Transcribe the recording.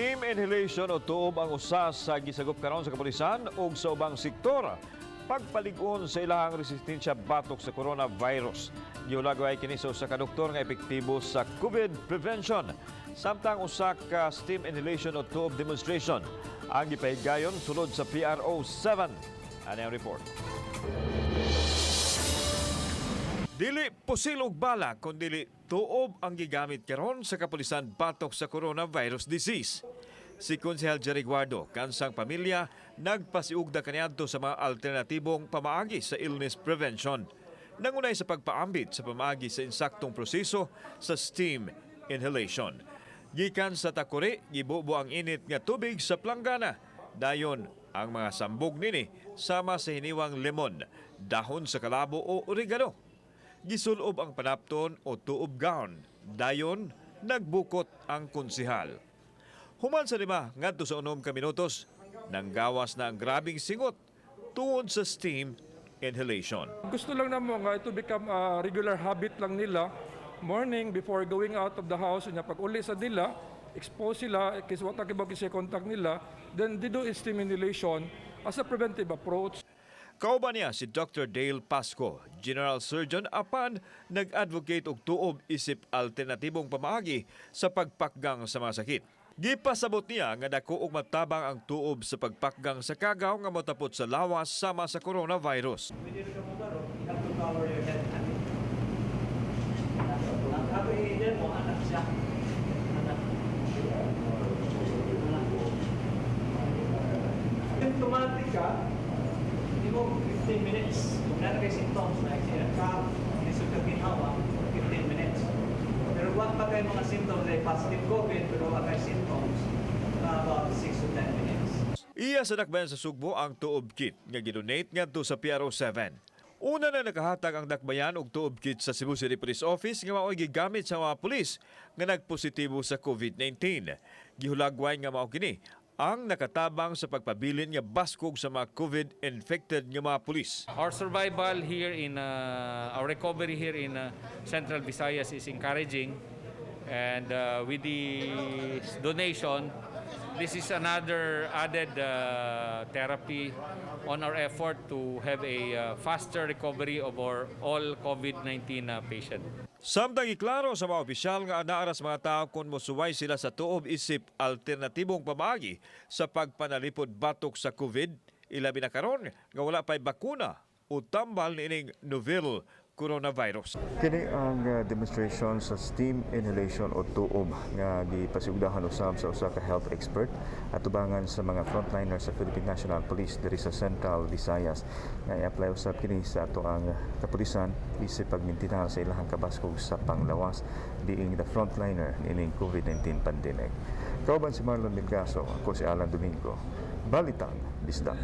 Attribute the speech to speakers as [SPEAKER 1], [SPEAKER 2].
[SPEAKER 1] Steam inhalation o tuob ang usa sa gisagop karon sa kapulisan ug sa ubang sektor pagpalig-on sa ilahang resistensya batok sa coronavirus. Giulagway kini sa usa ka doktor nga epektibo sa COVID prevention. Samtang usa ka steam inhalation o tuob demonstration ang gipahigayon sulod sa PRO 7. Ano ang report? Dili pusil og bala kundi tuob ang gigamit karon sa kapulisan batok sa coronavirus disease. Si Konsehal Jerry Guardo, kansang pamilya, nagpasiugda kaniadto sa mga alternatibong pamaagi sa illness prevention. Nangunay sa pagpaambit sa pamaagi sa insaktong proseso sa steam inhalation. Gikan sa takuri, gibubo ang init nga tubig sa planggana. Dayon, ang mga sambog nini sama sa hiniwang lemon, dahon sa kalabo o oregano. Gisulob ang panapton o tuob gown. Dayon, nagbukot ang konsehal. Human sa lima, ngadto sa 6 ka minutos, nanggawas na ang grabing singot tungod sa steam inhalation.
[SPEAKER 2] Gusto lang namo nga ito become a regular habit lang nila. Morning before going out of the house, pag uli sa nila, expose sila, kasi wata kibag sa contact nila, then they do steam inhalation as a preventive approach.
[SPEAKER 1] Kauban niya si Dr. Dale Pasco, General Surgeon apan nag-advocate og tuob isip alternatibong pamaagi sa pagpakgang sa mga sakit. Gipasabot niya nga dako og matabang ang tuob sa pagpakgang sa kagaw nga motapot sa lawas sama sa coronavirus.
[SPEAKER 3] Symptomatic ka, hindi mo 15 minutes. Kung natin symptoms na cough, isip ka ginawa, 15 minutes. Pero wag pa kayo mga symptoms like positive COVID, pero wag kayo symptoms about 6 to 10 minutes.
[SPEAKER 1] Iya sa dakbayan sa Sugbo ang tuob kit nga gidonate ngadto sa PRO 7. Una na nakahatag ang dakbayan og tuob kit sa Cebu City Police Office nga mao'y gigamit sa mga pulis nga nagpositibo sa COVID-19. Gihulagway nga mao kini ang nakatabang sa pagpabilin nga baskog sa mga COVID-infected nga mga pulis.
[SPEAKER 4] Our survival here our recovery here in Central Visayas is encouraging, and with the donation, this is another added therapy on our effort to have a faster recovery of our all COVID-19 patient.
[SPEAKER 1] Samtang iklaro sa mga opisyal nga anaa sa mga tao kung mosuway sila sa tuob isip alternatibong pamaagi sa pagpanalipod batok sa COVID, ilabi na karon nga wala pa'y bakuna o tambal niining novel coronavirus.
[SPEAKER 5] Kini ang demonstration sa steam inhalation o tuob nga gipasugdahan usab sa usa ka health expert at tubangan sa mga frontliners sa Philippine National Police diri sa Central Visayas nga i-apply usab kini sa ato ang kapulisan isip pagmintinar sa ilahang kabaskog sa panglawas being the frontliner ining COVID-19 pandemic. Kauban si Marlon Milgaso, ako si Alan Domingo. Balitang Bisdak.